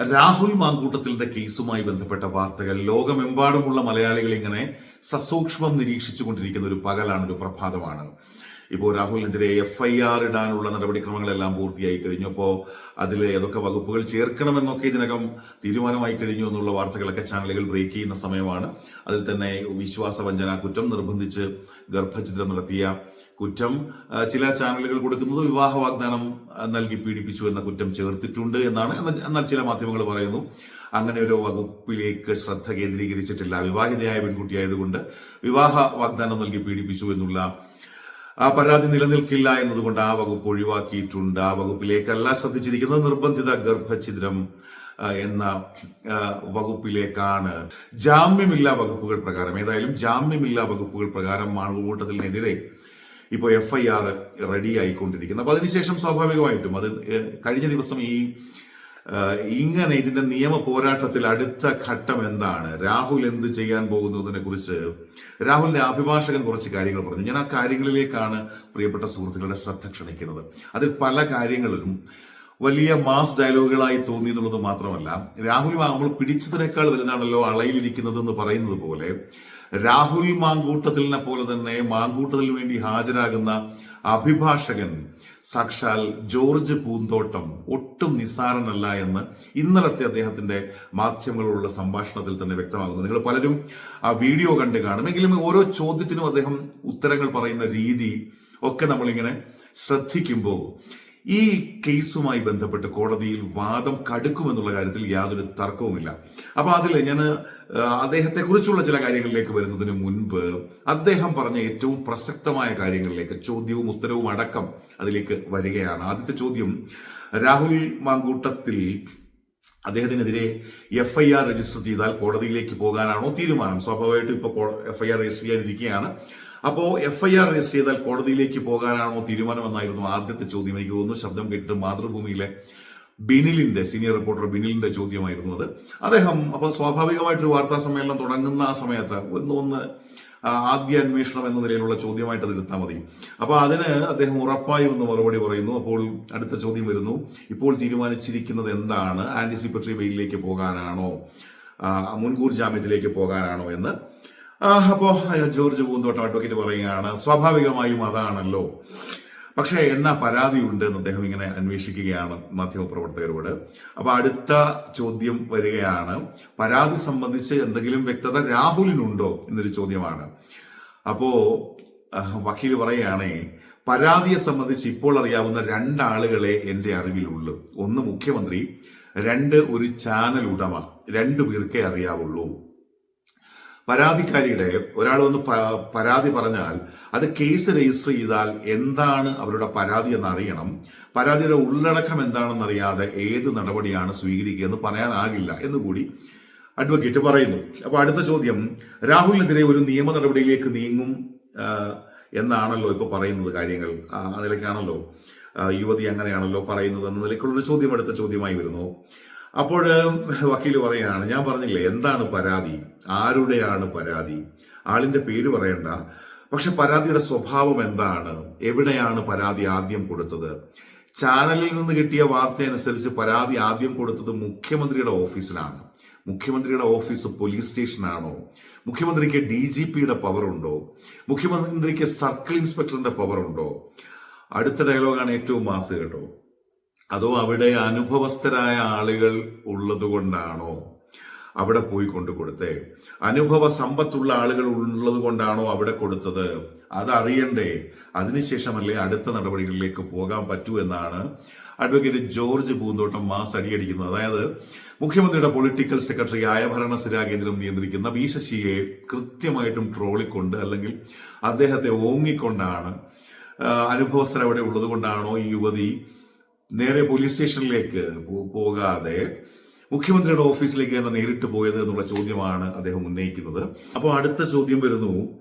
രാഹുൽ മാങ്കൂട്ടത്തിന്റെ കേസുമായി ബന്ധപ്പെട്ട വാർത്തകൾ ലോകമെമ്പാടുമുള്ള മലയാളികൾ ഇങ്ങനെ സസൂക്ഷ്മം നിരീക്ഷിച്ചുകൊണ്ടിരിക്കുന്ന ഒരു പകലാണ്, ഒരു പ്രഭാതമാണ്. ഇപ്പോൾ രാഹുലിനെതിരെ FIR ഇടാനുള്ള നടപടിക്രമങ്ങളെല്ലാം പൂർത്തിയായി കഴിഞ്ഞു. അപ്പോൾ അതിൽ ഏതൊക്കെ വകുപ്പുകൾ ചേർക്കണമെന്നൊക്കെ ഇതിനകം തീരുമാനമായി കഴിഞ്ഞു എന്നുള്ള വാർത്തകളൊക്കെ ചാനലുകൾ ബ്രേക്ക് ചെയ്യുന്ന സമയമാണ്. അതിൽ തന്നെ വിശ്വാസവഞ്ചന കുറ്റം, നിർബന്ധിച്ച് ഗർഭഛിദ്രം നടത്തിയ കുറ്റം, ചില ചാനലുകൾ കൊടുക്കുന്നത് വിവാഹ വാഗ്ദാനം നൽകി പീഡിപ്പിച്ചു എന്ന കുറ്റം ചേർത്തിട്ടുണ്ട് എന്നാണ്. എന്നാൽ ചില മാധ്യമങ്ങൾ പറയുന്നു അങ്ങനെ ഒരു വകുപ്പിലേക്ക് ശ്രദ്ധ കേന്ദ്രീകരിച്ചിട്ടില്ല. വിവാഹിതയായ പെൺകുട്ടിയായതുകൊണ്ട് വിവാഹ വാഗ്ദാനം നൽകി പീഡിപ്പിച്ചു എന്നുള്ള പരാതി നിലനിൽക്കില്ല എന്നതുകൊണ്ട് ആ വകുപ്പ് ഒഴിവാക്കിയിട്ടുണ്ട്. ആ വകുപ്പിലേക്കല്ല ശ്രദ്ധിച്ചിരിക്കുന്നത്, നിർബന്ധിത ഗർഭഛിദ്രം എന്ന വകുപ്പിലേക്കാണ്. ജാമ്യമില്ലാ വകുപ്പുകൾ പ്രകാരം, ഏതായാലും ജാമ്യമില്ലാ വകുപ്പുകൾ പ്രകാരം മാങ്കൂട്ടത്തിനെതിരെ ഇപ്പോൾ FIR റെഡി ആയിക്കൊണ്ടിരിക്കുന്നത്. അപ്പൊ അതിനുശേഷം സ്വാഭാവികമായിട്ടും അത് കഴിഞ്ഞ ദിവസം ഇങ്ങനെ ഇതിന്റെ നിയമ പോരാട്ടത്തിൽ അടുത്ത ഘട്ടം എന്താണ്, രാഹുൽ എന്ത് ചെയ്യാൻ പോകുന്നതിനെ കുറിച്ച് രാഹുലിന്റെ അഭിഭാഷകൻ കുറച്ച് കാര്യങ്ങൾ പറഞ്ഞു. ഞാൻ ആ കാര്യങ്ങളിലേക്കാണ് പ്രിയപ്പെട്ട സുഹൃത്തുക്കളുടെ ശ്രദ്ധ ക്ഷണിക്കുന്നത്. അതിൽ പല കാര്യങ്ങളിലും വലിയ മാസ് ഡയലോഗുകളായി തോന്നി എന്നുള്ളത് മാത്രമല്ല, രാഹുൽ നമ്മൾ പിടിച്ചതിനേക്കാൾ വലുതാണല്ലോ അളയിലിരിക്കുന്നത് എന്ന് പറയുന്നത് പോലെ രാഹുൽ മാങ്കൂട്ടത്തിലിനെ പോലെ തന്നെ മാങ്കൂട്ടത്തിന് വേണ്ടി ഹാജരാകുന്ന അഭിഭാഷകൻ സാക്ഷാൽ ജോർജ് പൂന്തോട്ടം ഒട്ടും നിസ്സാരനല്ല എന്ന് ഇന്നലത്തെ അദ്ദേഹത്തിന്റെ മാധ്യമങ്ങളോടുള്ള സംഭാഷണത്തിൽ തന്നെ വ്യക്തമാകുന്നു. നിങ്ങൾ പലരും ആ വീഡിയോ കണ്ട് കാണുമെങ്കിലും ഓരോ ചോദ്യത്തിനും അദ്ദേഹം ഉത്തരങ്ങൾ പറയുന്ന രീതി ഒക്കെ നമ്മളിങ്ങനെ ശ്രദ്ധിക്കുമ്പോൾ ഈ കേസുമായി ബന്ധപ്പെട്ട് കോടതിയിൽ വാദം കടുക്കുമെന്നുള്ള കാര്യത്തിൽ യാതൊരു തർക്കവുമില്ല. അപ്പൊ അതിൽ ഞാൻ അദ്ദേഹത്തെ കുറിച്ചുള്ള ചില കാര്യങ്ങളിലേക്ക് വരുന്നതിന് മുൻപ് അദ്ദേഹം പറഞ്ഞ ഏറ്റവും പ്രസക്തമായ കാര്യങ്ങളിലേക്ക്, ചോദ്യവും ഉത്തരവും അടക്കം അതിലേക്ക് വരികയാണ്. ആദ്യത്തെ ചോദ്യം, രാഹുൽ മാങ്കൂട്ടത്തിൽ അദ്ദേഹത്തിനെതിരെ FIR രജിസ്റ്റർ ചെയ്താൽ കോടതിയിലേക്ക് പോകാനാണോ തീരുമാനം? സ്വാഭാവികമായിട്ടും ഇപ്പൊ FIR രജിസ്റ്റർ ചെയ്യാനിരിക്കുകയാണ്. അപ്പോ FIR രജിസ്റ്റർ ചെയ്താൽ കോടതിയിലേക്ക് പോകാനാണോ തീരുമാനമെന്നായിരുന്നു ആദ്യത്തെ ചോദ്യം. എനിക്ക് തോന്നുന്നു ശബ്ദം കേട്ടിട്ട് മാതൃഭൂമിയിലെ ബിനിലിന്റെ, സീനിയർ റിപ്പോർട്ടർ ബിനിലിന്റെ ചോദ്യമായിരുന്നു അത്. അദ്ദേഹം അപ്പോൾ സ്വാഭാവികമായിട്ടൊരു വാർത്താ സമ്മേളനം തുടങ്ങുന്ന ആ സമയത്ത് ഒന്ന് ആദ്യ അന്വേഷണം എന്ന നിലയിലുള്ള ചോദ്യമായിട്ട് അതിലെത്താൻ മതി. അപ്പൊ അതിന് അദ്ദേഹം ഉറപ്പായും ഒന്ന് മറുപടി പറയുന്നു. അപ്പോൾ അടുത്ത ചോദ്യം വരുന്നു, ഇപ്പോൾ തീരുമാനിച്ചിരിക്കുന്നത് എന്താണ്? ആന്റിസിപ്പേറ്ററി ബെയിലിലേക്ക് പോകാനാണോ, മുൻകൂർ ജാമ്യത്തിലേക്ക് പോകാനാണോ എന്ന്. അപ്പോ ജോർജ് പൂന്തോട്ടം അഡ്വക്കേറ്റ് പറയുകയാണ്, സ്വാഭാവികമായും അതാണല്ലോ, പക്ഷേ എന്നാ പരാതിയുണ്ട് എന്ന് അദ്ദേഹം ഇങ്ങനെ അന്വേഷിക്കുകയാണ് മാധ്യമപ്രവർത്തകരോട്. അപ്പൊ അടുത്ത ചോദ്യം വരികയാണ്, പരാതി സംബന്ധിച്ച് എന്തെങ്കിലും വ്യക്തത രാഹുലിനുണ്ടോ എന്നൊരു ചോദ്യമാണ്. അപ്പോ വക്കീൽ പറയുകയാണേ, പരാതിയെ സംബന്ധിച്ച് ഇപ്പോൾ അറിയാവുന്ന രണ്ടാളുകളെ എന്റെ അറിവിലുള്ളൂ. ഒന്ന് മുഖ്യമന്ത്രി, രണ്ട് ഒരു ചാനൽ ഉടമ. രണ്ടുപേർക്കേ അറിയാവുള്ളൂ. പരാതിക്കാരിയുടെ ഒരാൾ വന്ന് പരാതി പറഞ്ഞാൽ അത് കേസ് രജിസ്റ്റർ ചെയ്താൽ എന്താണ് അവരുടെ പരാതി എന്ന് അറിയണം. പരാതിയുടെ ഉള്ളടക്കം എന്താണെന്നറിയാതെ ഏത് നടപടിയാണ് സ്വീകരിക്കുക എന്ന് പറയാനാകില്ല എന്നുകൂടി അഡ്വക്കേറ്റ് പറയുന്നു. അപ്പൊ അടുത്ത ചോദ്യം, രാഹുലിനെതിരെ ഒരു നിയമ നടപടിയിലേക്ക് നീങ്ങും എന്നാണല്ലോ ഇപ്പൊ പറയുന്നത് കാര്യങ്ങൾ. അതിലേക്കാണല്ലോ യുവതി അങ്ങനെയാണല്ലോ പറയുന്നത് എന്ന നിലയ്ക്കുള്ളൊരു ചോദ്യം അടുത്ത ചോദ്യമായി വരുന്നു. അപ്പോൾ വക്കീൽ പറയുകയാണ്, ഞാൻ പറഞ്ഞില്ലേ എന്താണ് പരാതി, ആരുടെയാണ് പരാതി, ആളിന്റെ പേര് പറയണ്ട, പക്ഷെ പരാതിയുടെ സ്വഭാവം എന്താണ്, എവിടെയാണ് പരാതി ആദ്യം കൊടുത്തത്? ചാനലിൽ നിന്ന് കിട്ടിയ വാർത്ത അനുസരിച്ച് പരാതി ആദ്യം കൊടുത്തത് മുഖ്യമന്ത്രിയുടെ ഓഫീസിലാണ്. മുഖ്യമന്ത്രിയുടെ ഓഫീസ് പോലീസ് സ്റ്റേഷനാണോ? മുഖ്യമന്ത്രിക്ക് DGPയുടെ പവർ ഉണ്ടോ? മുഖ്യമന്ത്രിക്ക് സർക്കിൾ ഇൻസ്പെക്ടറിന്റെ പവർ ഉണ്ടോ? അടുത്ത ഡയലോഗാണ് ഏറ്റവും മാസ് കേട്ടോ. അതോ അവിടെ അനുഭവസ്ഥരായ ആളുകൾ ഉള്ളത് കൊണ്ടാണോ അവിടെ പോയി കൊണ്ടു കൊടുത്തേ? അനുഭവ സമ്പത്തുള്ള ആളുകൾ ഉള്ളത് കൊണ്ടാണോ അവിടെ കൊടുത്തത്? അതറിയണ്ടേ, അതിനുശേഷമല്ലേ അടുത്ത നടപടികളിലേക്ക് പോകാൻ പറ്റൂ എന്നാണ് അഡ്വക്കേറ്റ് ജോർജ് പൂന്തോട്ടം മാസ് അടിയടിക്കുന്നത്. അതായത് മുഖ്യമന്ത്രിയുടെ പൊളിറ്റിക്കൽ സെക്രട്ടറി ആയ ഭരണസിരാ കേന്ദ്രം നിയന്ത്രിക്കുന്ന B ശശിയെ കൃത്യമായിട്ടും ട്രോളിക്കൊണ്ട്, അല്ലെങ്കിൽ അദ്ദേഹത്തെ ഓങ്ങിക്കൊണ്ടാണ്, അനുഭവസ്ഥർ അവിടെ ഉള്ളത് കൊണ്ടാണോ ഈ യുവതി നേരെ പോലീസ് സ്റ്റേഷനിലേക്ക് പോകാതെ മുഖ്യമന്ത്രിയുടെ ഓഫീസിലേക്ക് തന്നെ നേരിട്ട് പോയത് എന്നുള്ള ചോദ്യമാണ് അദ്ദേഹം ഉന്നയിക്കുന്നത്. അപ്പോൾ അടുത്ത ചോദ്യം വരുന്നു,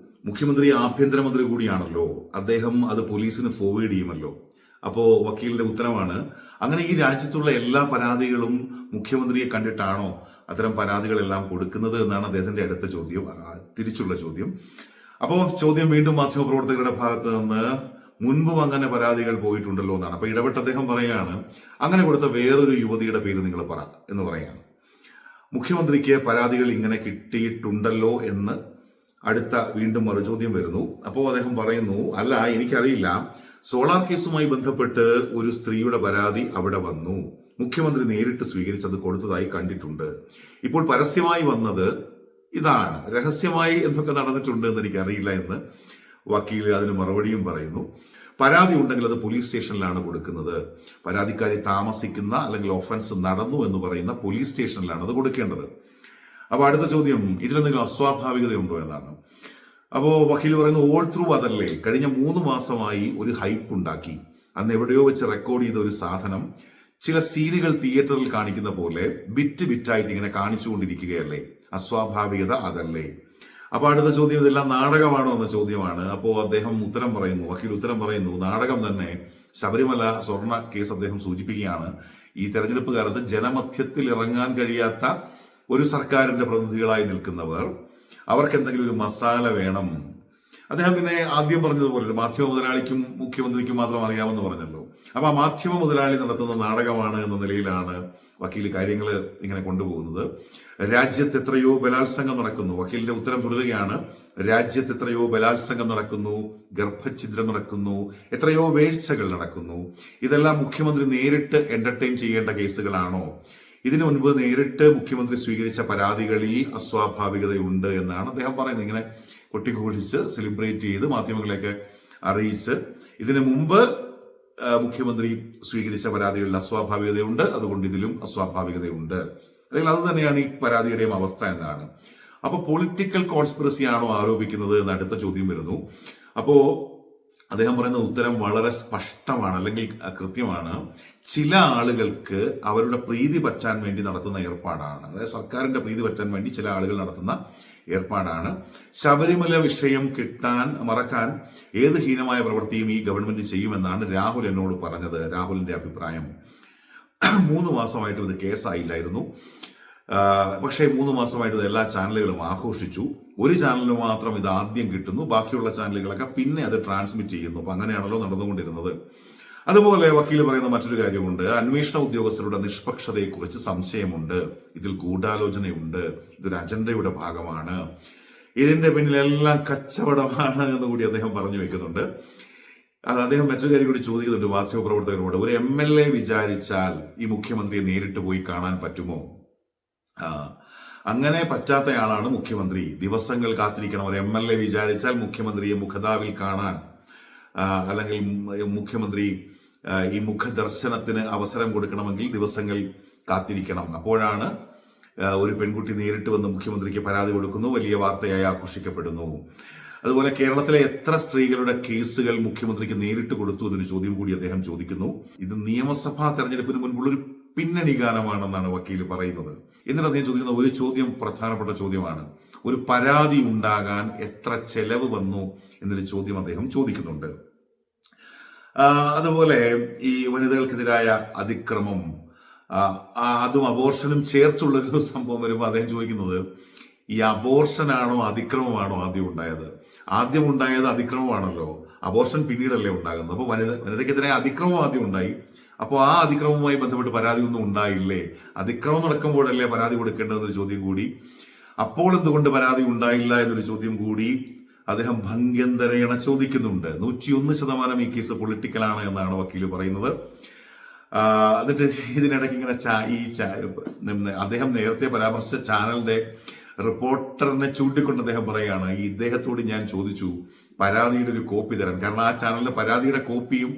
മുഖ്യമന്ത്രി ആഭ്യന്തരമന്ത്രി കൂടിയാണല്ലോ, അദ്ദേഹം അത് പോലീസിന് ഫോർവേഡ് ചെയ്യുമല്ലോ. അപ്പോ വക്കീലിന്റെ ഉത്തരമാണ്, അങ്ങനെ ഈ രാജ്യത്തുള്ള എല്ലാ പരാതികളും മുഖ്യമന്ത്രിയെ കണ്ടിട്ടാണോ അത്തരം പരാതികളെല്ലാം കൊടുക്കുന്നത് എന്നാണ് അദ്ദേഹത്തിന്റെ അടുത്ത ചോദ്യം, തിരിച്ചുള്ള ചോദ്യം. അപ്പോ ചോദ്യം വീണ്ടും മാധ്യമപ്രവർത്തകരുടെ ഭാഗത്ത് നിന്ന് മുൻപും അങ്ങനെ പരാതികൾ പോയിട്ടുണ്ടല്ലോ എന്നാണ്. അപ്പൊ ഇടപെട്ട് അദ്ദേഹം പറയാണ്, അങ്ങനെ കൊടുത്ത വേറൊരു യുവതിയുടെ പേര് നിങ്ങൾ പറ എന്ന് പറയാണ്. മുഖ്യമന്ത്രിക്ക് പരാതികൾ ഇങ്ങനെ കിട്ടിയിട്ടുണ്ടല്ലോ എന്ന് അടുത്ത വീണ്ടും മറുചോദ്യം വരുന്നു. അപ്പോൾ അദ്ദേഹം പറയുന്നു, അല്ല എനിക്കറിയില്ല, സോളാർ കേസുമായി ബന്ധപ്പെട്ട് ഒരു സ്ത്രീയുടെ പരാതി അവിടെ വന്നു, മുഖ്യമന്ത്രി നേരിട്ട് സ്വീകരിച്ചത് കൊടുത്തതായി കണ്ടിട്ടുണ്ട്. ഇപ്പോൾ പരസ്യമായി വന്നത് ഇതാണ്, രഹസ്യമായി എന്തൊക്കെ നടന്നിട്ടുണ്ട് എന്ന് എനിക്കറിയില്ല എന്ന് വക്കീൽ അതിന് മറുപടിയും പറയുന്നു. പരാതി ഉണ്ടെങ്കിൽ അത് പോലീസ് സ്റ്റേഷനിലാണ് കൊടുക്കുന്നത്. പരാതിക്കാരി താമസിക്കുന്ന അല്ലെങ്കിൽ ഒഫൻസ് നടന്നു എന്ന് പറയുന്ന പോലീസ് സ്റ്റേഷനിലാണ് അത് കൊടുക്കേണ്ടത്. അപ്പൊ അടുത്ത ചോദ്യം, ഇതിലെന്തെങ്കിലും അസ്വാഭാവികതയുണ്ടോ എന്നാണ്. അപ്പോ വക്കീൽ പറയുന്നു, ഓൾ ത്രൂ അതല്ലേ, കഴിഞ്ഞ 3 മാസമായി ഒരു ഹൈപ്പ് ഉണ്ടാക്കി. അന്ന് എവിടെയോ വെച്ച് റെക്കോർഡ് ചെയ്ത ഒരു സാധനം ചില സീനുകൾ തിയേറ്ററിൽ കാണിക്കുന്ന പോലെ ബിറ്റ് ബിറ്റായിട്ട് ഇങ്ങനെ കാണിച്ചുകൊണ്ടിരിക്കുകയല്ലേ, അസ്വാഭാവികത അതല്ലേ. അപ്പൊ അടുത്ത ചോദ്യം, ഇതെല്ലാം നാടകമാണോ എന്ന ചോദ്യമാണ്. അപ്പോ അദ്ദേഹം ഉത്തരം പറയുന്നു, വക്കീൽ ഉത്തരം പറയുന്നു, നാടകം തന്നെ. ശബരിമല സ്വർണ്ണ കേസ് അദ്ദേഹം സൂചിപ്പിക്കുകയാണ്. ഈ തെരഞ്ഞെടുപ്പ് കാലത്ത് ജനമധ്യത്തിൽ ഇറങ്ങാൻ കഴിയാത്ത ഒരു സർക്കാരിന്റെ പ്രതിനിധികളായി നിൽക്കുന്നവർ, അവർക്ക് എന്തെങ്കിലും ഒരു മസാല വേണം. അദ്ദേഹം പിന്നെ ആദ്യം പറഞ്ഞതുപോലെ ഒരു മാധ്യമ മുതലാളിക്കും മുഖ്യമന്ത്രിക്കും മാത്രം അറിയാമെന്ന് പറഞ്ഞല്ലോ. അപ്പൊ ആ മാധ്യമ മുതലാളി നടത്തുന്ന നാടകമാണ് എന്ന നിലയിലാണ് വക്കീൽ കാര്യങ്ങൾ ഇങ്ങനെ കൊണ്ടുപോകുന്നത്. രാജ്യത്ത് എത്രയോ ബലാത്സംഗം നടക്കുന്നു. വക്കീലിന്റെ ഉത്തരം തുടരുകയാണ്, രാജ്യത്ത് എത്രയോ ബലാത്സംഗം നടക്കുന്നു, ഗർഭഛിദ്രം നടക്കുന്നു, എത്രയോ വീഴ്ചകൾ നടക്കുന്നു. ഇതെല്ലാം മുഖ്യമന്ത്രി നേരിട്ട് എന്റർടൈൻ ചെയ്യേണ്ട കേസുകളാണോ? ഇതിനു മുൻപ് നേരിട്ട് മുഖ്യമന്ത്രി സ്വീകരിച്ച പരാതികളിൽ അസ്വാഭാവികതയുണ്ട് എന്നാണ് അദ്ദേഹം പറയുന്നത്. ഇങ്ങനെ കൊട്ടിഘോഷിച്ച് സെലിബ്രേറ്റ് ചെയ്ത് മാധ്യമങ്ങളെയൊക്കെ അറിയിച്ച് ഇതിനു മുമ്പ് മുഖ്യമന്ത്രി സ്വീകരിച്ച പരാതികളിൽ അസ്വാഭാവികതയുണ്ട്, അതുകൊണ്ട് ഇതിലും അസ്വാഭാവികതയുണ്ട്, അല്ലെങ്കിൽ അത് തന്നെയാണ് ഈ പരാതിയുടെയും അവസ്ഥ എന്നാണ്. അപ്പൊ പൊളിറ്റിക്കൽ കോൺസ്പിറസി ആണോ ആരോപിക്കുന്നത് എന്ന് അടുത്ത ചോദ്യം വരുന്നു. അപ്പോ അദ്ദേഹം പറയുന്ന ഉത്തരം വളരെ സ്പഷ്ടമാണ്, അല്ലെങ്കിൽ കൃത്യമാണ്. ചില ആളുകൾക്ക് അവരുടെ പ്രീതി പറ്റാൻ വേണ്ടി നടത്തുന്ന ഏർപ്പാടാണ്. അതായത് സർക്കാരിന്റെ പ്രീതി പറ്റാൻ വേണ്ടി ചില ആളുകൾ നടത്തുന്ന ഏർപ്പാടാണ്. ശബരിമല വിഷയം മറക്കാൻ ഏത് ഹീനമായ പ്രവൃത്തിയും ഈ ഗവൺമെന്റ് ചെയ്യുമെന്നാണ് രാഹുൽ എന്നോട് പറഞ്ഞത്. രാഹുലിന്റെ അഭിപ്രായം. 3 മാസമായിട്ട് ഇത് കേസായില്ലായിരുന്നു. പക്ഷേ 3 മാസമായിട്ട് എല്ലാ ചാനലുകളും ആഘോഷിച്ചു. ഒരു ചാനലിന് മാത്രം ഇത് ആദ്യം കിട്ടുന്നു, ബാക്കിയുള്ള ചാനലുകളൊക്കെ പിന്നെ അത് ട്രാൻസ്മിറ്റ് ചെയ്യുന്നു. അപ്പൊ അങ്ങനെയാണല്ലോ നടന്നുകൊണ്ടിരുന്നത്. അതുപോലെ വക്കീൽ പറയുന്ന മറ്റൊരു കാര്യമുണ്ട്, അന്വേഷണ ഉദ്യോഗസ്ഥരുടെ നിഷ്പക്ഷതയെക്കുറിച്ച് സംശയമുണ്ട്, ഇതിൽ ഗൂഢാലോചനയുണ്ട്, ഇതൊരു അജണ്ടയുടെ ഭാഗമാണ്, ഇതിന്റെ പിന്നിലെല്ലാം കച്ചവടമാണ് എന്ന് കൂടി അദ്ദേഹം പറഞ്ഞു വെക്കുന്നുണ്ട്. അദ്ദേഹം മറ്റൊരു കാര്യം കൂടി ചോദിക്കുന്നുണ്ട് മാധ്യമപ്രവർത്തകരോട്, ഒരു MLA വിചാരിച്ചാൽ ഈ മുഖ്യമന്ത്രിയെ നേരിട്ട് പോയി കാണാൻ പറ്റുമോ? അങ്ങനെ പറ്റാത്തയാളാണ് മുഖ്യമന്ത്രി. ദിവസങ്ങൾ കാത്തിരിക്കണം. ഒരു MLA വിചാരിച്ചാൽ മുഖ്യമന്ത്രിയെ മുഖതാവിൽ കാണാൻ, അല്ലെങ്കിൽ മുഖ്യമന്ത്രി ഈ മുഖദർശനത്തിന് അവസരം കൊടുക്കണമെങ്കിൽ ദിവസങ്ങൾ കാത്തിരിക്കണം. അപ്പോഴാണ് ഒരു പെൺകുട്ടി നേരിട്ട് വന്ന് മുഖ്യമന്ത്രിക്ക് പരാതി കൊടുക്കുന്നു, വലിയ വാർത്തയായി ആഘോഷിക്കപ്പെടുന്നു. അതുപോലെ കേരളത്തിലെ എത്ര സ്ത്രീകളുടെ കേസുകൾ മുഖ്യമന്ത്രിക്ക് നേരിട്ട് കൊടുത്തു എന്നൊരു ചോദ്യം കൂടി അദ്ദേഹം ചോദിക്കുന്നു. ഇത് നിയമസഭാ തെരഞ്ഞെടുപ്പിന് മുൻപുള്ളൊരു പിന്നണി ഗാനമാണെന്നാണ് വക്കീൽ പറയുന്നത്. എന്നിട്ട് അദ്ദേഹം ചോദിക്കുന്ന ഒരു ചോദ്യം പ്രധാനപ്പെട്ട ചോദ്യമാണ്, ഒരു പരാതി ഉണ്ടാകാൻ എത്ര ചെലവ് വന്നു എന്നൊരു ചോദ്യം അദ്ദേഹം ചോദിക്കുന്നുണ്ട്. അതുപോലെ ഈ വനിതകൾക്കെതിരായ അതിക്രമം, അതും അബോർഷനും ചേർത്തുള്ളൊരു സംഭവം വരുമ്പോൾ അദ്ദേഹം ചോദിക്കുന്നത്, ഈ അബോർഷനാണോ അതിക്രമമാണോ ആദ്യം ഉണ്ടായത്? ആദ്യം ഉണ്ടായത് അതിക്രമമാണല്ലോ, അബോർഷൻ പിന്നീടല്ലേ ഉണ്ടാകുന്നത്. അപ്പോൾ വനിതയ്ക്കെതിരായ അതിക്രമം ആദ്യം ഉണ്ടായി. അപ്പോൾ ആ അതിക്രമവുമായി ബന്ധപ്പെട്ട് പരാതി ഒന്നും ഉണ്ടായില്ലേ? അതിക്രമം നടക്കുമ്പോഴല്ലേ പരാതി കൊടുക്കേണ്ടതെന്നൊരു ചോദ്യം കൂടി, അപ്പോൾ എന്തുകൊണ്ട് പരാതി ഉണ്ടായില്ല എന്നൊരു ചോദ്യം കൂടി അദ്ദേഹം ഭംഗ്യന്തരേണ ചോദിക്കുന്നുണ്ട്. 101% ഈ കേസ് പൊളിറ്റിക്കലാണ് എന്നാണ് വക്കീൽ പറയുന്നത്. എന്നിട്ട് ഇതിനിടയ്ക്ക് ഇങ്ങനെ അദ്ദേഹം നേരത്തെ പരാമർശിച്ച ചാനലിന്റെ റിപ്പോർട്ടറിനെ ചൂണ്ടിക്കൊണ്ട് അദ്ദേഹം പറയുകയാണ്, ഈ ഇദ്ദേഹത്തോട് ഞാൻ ചോദിച്ചു പരാതിയുടെ ഒരു കോപ്പി തരാൻ. കാരണം ആ ചാനലിന്റെ പരാതിയുടെ കോപ്പിയും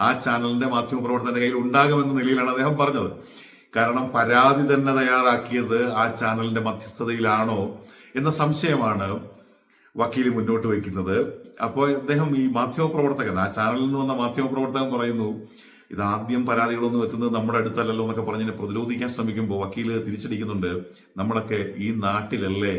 ആ ചാനലിന്റെ മാധ്യമപ്രവർത്തകന്റെ കയ്യിൽ ഉണ്ടാകുമെന്ന നിലയിലാണ് അദ്ദേഹം പറഞ്ഞത്. കാരണം പരാതി തന്നെ തയ്യാറാക്കിയത് ആ ചാനലിന്റെ മധ്യസ്ഥതയിലാണോ എന്ന സംശയമാണ് വക്കീൽ മുന്നോട്ട് വയ്ക്കുന്നത്. അപ്പോൾ അദ്ദേഹം ഈ മാധ്യമപ്രവർത്തകൻ, ആ ചാനലിൽ നിന്ന് വന്ന മാധ്യമപ്രവർത്തകൻ പറയുന്നു, ഇതാദ്യം പരാതികളൊന്നും എത്തുന്നത് നമ്മുടെ അടുത്തല്ലല്ലോ എന്നൊക്കെ പറഞ്ഞതിനെ പ്രതിരോധിക്കാൻ ശ്രമിക്കുമ്പോൾ വക്കീല് തിരിച്ചടിക്കുന്നുണ്ട്, നമ്മളൊക്കെ ഈ നാട്ടിലല്ലേ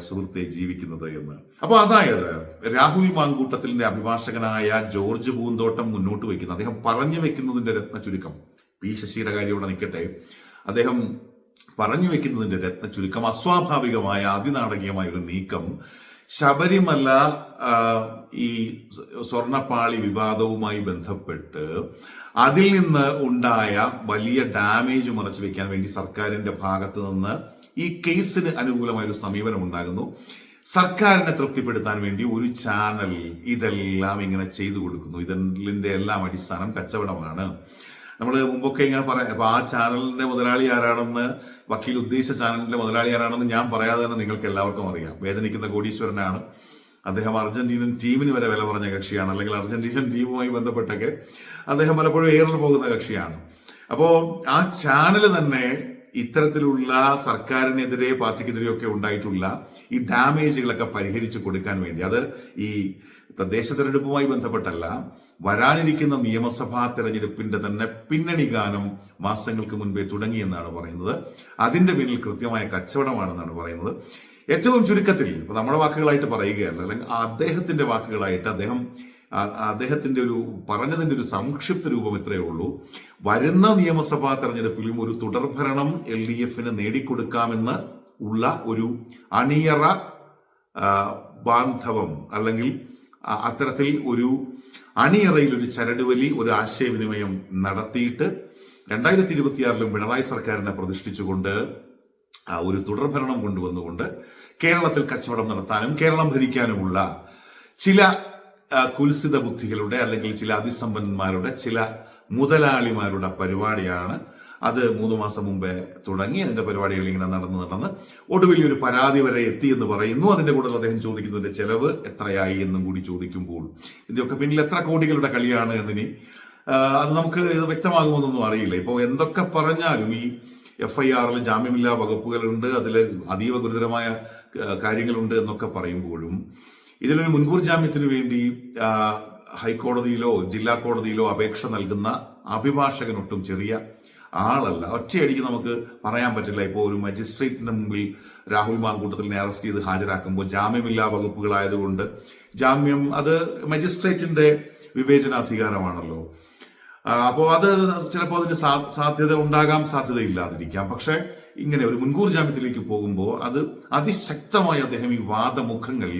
സുഹൃത്തെ ജീവിക്കുന്നത് എന്ന്. അപ്പൊ അതായത് രാഹുൽ മാങ്കൂട്ടത്തിന്റെ അഭിഭാഷകനായ ജോർജ് പൂന്തോട്ടം മുന്നോട്ട് വയ്ക്കുന്ന, അദ്ദേഹം പറഞ്ഞു വെക്കുന്നതിന്റെ രത്ന ചുരുക്കം, പി ശശിയുടെ കാര്യം ഇവിടെ നിൽക്കട്ടെ, അദ്ദേഹം പറഞ്ഞു വെക്കുന്നതിന്റെ രത്ന ചുരുക്കം, അസ്വാഭാവികമായ അതിനാടകീയമായ ഒരു നീക്കം ശബരിമല ഈ സ്വർണപ്പാളി വിവാദവുമായി ബന്ധപ്പെട്ട് അതിൽ നിന്ന് ഉണ്ടായ വലിയ ഡാമേജ് മറച്ചു വെക്കാൻ വേണ്ടി സർക്കാരിന്റെ ഭാഗത്ത് നിന്ന് ഈ കേസിന് അനുകൂലമായ ഒരു സമീപനം ഉണ്ടാകുന്നു. സർക്കാരിനെ തൃപ്തിപ്പെടുത്താൻ വേണ്ടി ഒരു ചാനൽ ഇതെല്ലാം ഇങ്ങനെ ചെയ്തു കൊടുക്കുന്നു. ഇതിന്റെ എല്ലാം അടിസ്ഥാനം കച്ചവടമാണ്. നമ്മൾ മുമ്പൊക്കെ ഇങ്ങനെ പറയാം. അപ്പൊ ആ ചാനലിന്റെ മുതലാളി ആരാണെന്ന്, വക്കീൽ ഉദ്ദേശിച്ച ചാനലിന്റെ മുതലാളി ആരാണെന്ന് ഞാൻ പറയാതെ തന്നെ നിങ്ങൾക്ക് എല്ലാവർക്കും അറിയാം. വേദനിക്കുന്ന കോടീശ്വരനാണ് അദ്ദേഹം. അർജന്റീനൻ ടീമിന് വരെ വില പറഞ്ഞ കക്ഷിയാണ്, അല്ലെങ്കിൽ അർജന്റീനൻ ടീമുമായി ബന്ധപ്പെട്ടൊക്കെ അദ്ദേഹം പലപ്പോഴും എയറിൽ പോകുന്ന കക്ഷിയാണ്. അപ്പോ ആ ചാനൽ തന്നെ ഇത്തരത്തിലുള്ള സർക്കാരിനെതിരെ പാർട്ടിക്കെതിരെയൊക്കെ ഉണ്ടായിട്ടുള്ള ഈ ഡാമേജുകളൊക്കെ പരിഹരിച്ചു കൊടുക്കാൻ വേണ്ടി, അത് ഈ തദ്ദേശ തെരഞ്ഞെടുപ്പുമായി ബന്ധപ്പെട്ടല്ല, വരാനിരിക്കുന്ന നിയമസഭാ തെരഞ്ഞെടുപ്പിന്റെ തന്നെ പിന്നണി ഗാനം മാസങ്ങൾക്ക് മുൻപേ തുടങ്ങിയെന്നാണ് പറയുന്നത്. അതിന്റെ പിന്നിൽ കൃത്യമായ കച്ചവടമാണെന്നാണ് പറയുന്നത്. ഏറ്റവും ചുരുക്കത്തിൽ ഇപ്പൊ നമ്മുടെ വാക്കുകളായിട്ട് പറയുകയല്ല, അല്ലെങ്കിൽ അദ്ദേഹത്തിന്റെ വാക്കുകളായിട്ട് അദ്ദേഹത്തിന്റെ ഒരു പറഞ്ഞതിന്റെ ഒരു സംക്ഷിപ്ത രൂപം ഇത്രയേ ഉള്ളൂ. വരുന്ന നിയമസഭാ തെരഞ്ഞെടുപ്പിലും ഒരു തുടർഭരണം LDFന് നേടിക്കൊടുക്കാമെന്ന് ഉള്ള ഒരു അണിയറ ബാന്ധവം, അല്ലെങ്കിൽ അത്തരത്തിൽ ഒരു അണിയറയിൽ ഒരു ചരടുവലി, ഒരു ആശയവിനിമയം നടത്തിയിട്ട് 2026 പിണറായി സർക്കാരിനെ പ്രതിഷ്ഠിച്ചുകൊണ്ട് ഒരു തുടർഭരണം കൊണ്ടുവന്നുകൊണ്ട് കേരളത്തിൽ കച്ചവടം നടത്താനും കേരളം ഭരിക്കാനുമുള്ള ചില കുൽസിത ബുദ്ധികളുടെ, അല്ലെങ്കിൽ ചില അതിസമ്പന്നന്മാരുടെ, ചില മുതലാളിമാരുടെ പരിപാടിയാണ്. അത് 3 മാസം മുമ്പേ തുടങ്ങി. അതിന്റെ പരിപാടികൾ ഇങ്ങനെ നടന്ന് ഒടുവിൽ ഒരു പരാതി വരെ എത്തി എന്ന് പറയുന്നു. അതിന്റെ കൂടെ അദ്ദേഹം ചോദിക്കുന്നതിന്റെ ചെലവ് എത്രയായി എന്നും കൂടി ചോദിക്കുമ്പോൾ ഇതിന്റെയൊക്കെ പിന്നിൽ എത്ര കോടികളുടെ കളിയാണ് എന്നിനി അത് നമുക്ക് ഇത് വ്യക്തമാകുമെന്നൊന്നും അറിയില്ല. ഇപ്പോൾ എന്തൊക്കെ പറഞ്ഞാലും ഈ FIRൽ ജാമ്യമില്ലാ വകുപ്പുകളുണ്ട്, അതിൽ അതീവ ഗുരുതരമായ കാര്യങ്ങളുണ്ട് എന്നൊക്കെ പറയുമ്പോഴും ഇതിലൊരു മുൻകൂർ ജാമ്യത്തിന് വേണ്ടി ഹൈക്കോടതിയിലോ ജില്ലാ കോടതിയിലോ അപേക്ഷ നൽകുന്ന അഭിഭാഷകനൊട്ടും ചെറിയ ആളല്ല. ഒറ്റയടിക്ക് നമുക്ക് പറയാൻ പറ്റില്ല. ഇപ്പോൾ ഒരു മജിസ്ട്രേറ്റിന്റെ മുമ്പിൽ രാഹുൽ മാങ്കൂട്ടത്തിലിനെ അറസ്റ്റ് ചെയ്ത് ഹാജരാക്കുമ്പോൾ ജാമ്യമില്ലാ വകുപ്പുകളായതുകൊണ്ട് ജാമ്യം അത് മജിസ്ട്രേറ്റിന്റെ വിവേചനാധികാരമാണല്ലോ. അപ്പോൾ അത് ചിലപ്പോൾ അതിന് സാധ്യത ഉണ്ടാകാം, സാധ്യതയില്ലാതിരിക്കാം. പക്ഷെ ഇങ്ങനെ ഒരു മുൻകൂർ ജാമ്യത്തിലേക്ക് പോകുമ്പോൾ അത് അതിശക്തമായി അദ്ദേഹം ഈ വാദമുഖങ്ങൾ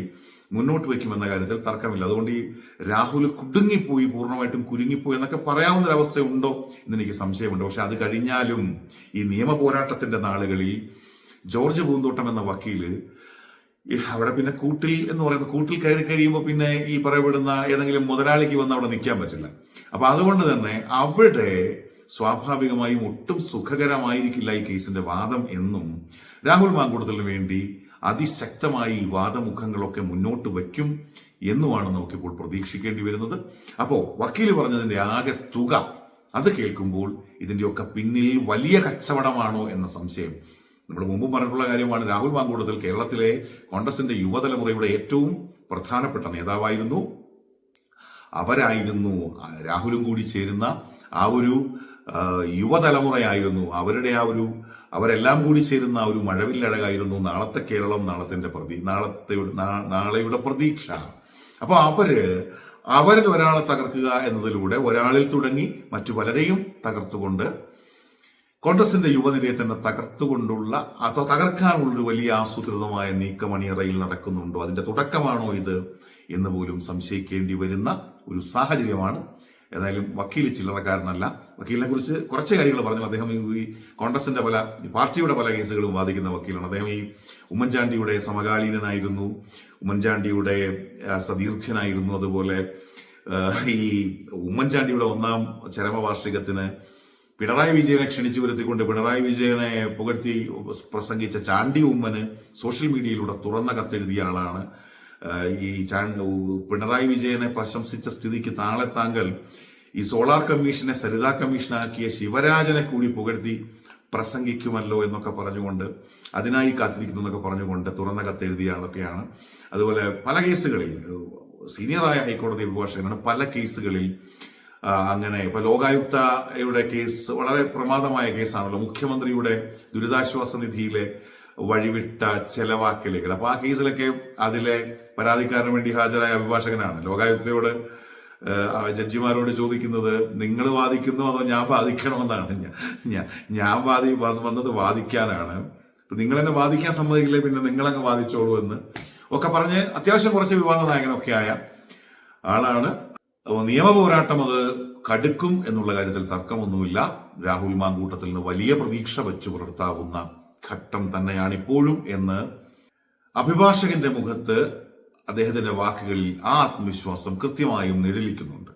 മുന്നോട്ട് വയ്ക്കുമെന്ന കാര്യത്തിൽ തർക്കമില്ല. അതുകൊണ്ട് ഈ രാഹുൽ കുടുങ്ങിപ്പോയി, പൂർണ്ണമായിട്ടും കുരുങ്ങിപ്പോയി എന്നൊക്കെ പറയാവുന്ന ഒരവസ്ഥ ഉണ്ടോ എന്ന് എനിക്ക് സംശയമുണ്ട്. പക്ഷെ അത് കഴിഞ്ഞാലും ഈ നിയമ പോരാട്ടത്തിന്റെ നാളുകളിൽ ജോർജ് പൂന്തോട്ടം എന്ന വക്കീല് അവിടെ പിന്നെ കൂട്ടിൽ എന്ന് പറയുന്ന കൂട്ടിൽ കയറി കഴിയുമ്പോൾ പിന്നെ ഈ പറയപ്പെടുന്ന ഏതെങ്കിലും മുതലാളിക്ക് വന്ന് അവിടെ നിൽക്കാൻ പറ്റില്ല. അപ്പൊ അതുകൊണ്ട് തന്നെ അവിടെ സ്വാഭാവികമായും ഒട്ടും സുഖകരമായിരിക്കില്ല ഈ കേസിന്റെ വാദം എന്നും രാഹുൽ മാങ്കൂട്ടത്തിന് വേണ്ടി അതിശക്തമായി ഈ വാദമുഖങ്ങളൊക്കെ മുന്നോട്ട് വയ്ക്കും എന്നുമാണ് നമുക്കിപ്പോൾ പ്രതീക്ഷിക്കേണ്ടി വരുന്നത്. അപ്പോ വക്കീല് പറഞ്ഞതിന്റെ ആകെ തുക അത് കേൾക്കുമ്പോൾ ഇതിന്റെയൊക്കെ പിന്നിൽ വലിയ കച്ചവടമാണോ എന്ന സംശയം. നമ്മൾ മുമ്പ് പറഞ്ഞിട്ടുള്ള കാര്യമാണ്. രാഹുൽ മാങ്കൂട്ടത്തിൽ കേരളത്തിലെ കോൺഗ്രസിന്റെ യുവതലമുറയുടെ ഏറ്റവും പ്രധാനപ്പെട്ട നേതാവായിരുന്നു. അവരായിരുന്നു രാഹുലും കൂടി ചേരുന്ന ആ ഒരു യുവതലമുറയായിരുന്നു. അവരെല്ലാം കൂടി ചേരുന്ന ഒരു മഴവില്ലഴകായിരുന്നു നാളത്തെ കേരളം, നാളെയുടെ പ്രതീക്ഷ. അപ്പൊ അവരിൽ ഒരാളെ തകർക്കുക എന്നതിലൂടെ ഒരാളിൽ തുടങ്ങി മറ്റു പലരെയും തകർത്തുകൊണ്ട് കോൺഗ്രസിന്റെ യുവനിരയെ തന്നെ തകർക്കാനുള്ളൊരു വലിയ ആസൂത്രിതമായ നീക്കം അണിയറയിൽ നടക്കുന്നുണ്ടോ, അതിന്റെ തുടക്കമാണോ ഇത് എന്ന് പോലും സംശയിക്കേണ്ടി വരുന്ന ഒരു സാഹചര്യമാണ്. ഏതായാലും വക്കീൽ ചില്ലറക്കാരനല്ല. വക്കീലിനെ കുറിച്ച് കുറച്ച് കാര്യങ്ങൾ പറഞ്ഞാൽ അദ്ദേഹം ഈ കോൺഗ്രസിന്റെ പാർട്ടിയുടെ പല കേസുകളും വാദിക്കുന്ന വക്കീലാണ്. അദ്ദേഹം ഈ ഉമ്മൻചാണ്ടിയുടെ സമകാലീനനായിരുന്നു, ഉമ്മൻചാണ്ടിയുടെ സതീർത്ഥ്യനായിരുന്നു. അതുപോലെ ഈ ഉമ്മൻചാണ്ടിയുടെ 1ാം ചരമവാർഷികത്തിന് പിണറായി വിജയനെ ക്ഷണിച്ചു വരുത്തിക്കൊണ്ട് പിണറായി വിജയനെ പുകഴ്ത്തി പ്രസംഗിച്ച ചാണ്ടി ഉമ്മന് സോഷ്യൽ മീഡിയയിലൂടെ തുറന്ന കത്തെഴുതിയ ആളാണ്. ഈ പിണറായി വിജയനെ പ്രശംസിച്ച സ്ഥിതിക്ക് നാളെ താങ്കൾ ഈ സോളാർ കമ്മീഷനെ സരിതാ കമ്മീഷനാക്കിയ ശിവരാജനെ കൂടി പുകഴ്ത്തി പ്രസംഗിക്കുമല്ലോ എന്നൊക്കെ പറഞ്ഞുകൊണ്ട്, അതിനായി കാത്തിരിക്കുന്നു എന്നൊക്കെ പറഞ്ഞുകൊണ്ട് തുറന്ന കത്തെഴുതിയ ആളൊക്കെയാണ്. അതുപോലെ പല കേസുകളിൽ സീനിയറായ ഹൈക്കോടതി അഭിഭാഷകനാണ്. പല കേസുകളിൽ അങ്ങനെ ഇപ്പൊ ലോകായുക്തയുടെ കേസ് വളരെ പ്രമാദമായ കേസാണല്ലോ. മുഖ്യമന്ത്രിയുടെ ദുരിതാശ്വാസ നിധിയിലെ വഴിവിട്ട ചെലവാക്കലുകൾ. അപ്പൊ ആ കേസിലൊക്കെ അതിലെ പരാതിക്കാരന് വേണ്ടി ഹാജരായ അഭിഭാഷകനാണ്. ലോകായുക്തയോട് ജഡ്ജിമാരോട് ചോദിക്കുന്നത്, നിങ്ങൾ വാദിക്കുന്നോ അതോ ഞാൻ വാദിക്കണമെന്നാണ്. ഞാൻ വന്നത് വാദിക്കാനാണ്. നിങ്ങൾ എന്നെ വാദിക്കാൻ സമ്മതിക്കില്ലേ, പിന്നെ നിങ്ങളങ്ങ് വാദിച്ചോളൂ എന്ന് ഒക്കെ പറഞ്ഞ് അത്യാവശ്യം കുറച്ച് വിവാദ നായകനൊക്കെ ആയ ആളാണ്. നിയമ പോരാട്ടം അത് കടുക്കും എന്നുള്ള കാര്യത്തിൽ തർക്കമൊന്നുമില്ല. രാഹുൽ മാങ്കൂട്ടത്തിൽ നിന്ന് വലിയ പ്രതീക്ഷ വെച്ചു പുലർത്താവുന്ന ഘട്ടം തന്നെയാണ് ഇപ്പോഴും എന്ന് അഭിഭാഷകന്റെ മുഖത്ത് അദ്ദേഹത്തിന്റെ വാക്കുകളിൽ ആ ആത്മവിശ്വാസം കൃത്യമായും നിഴലിക്കുന്നുണ്ട്.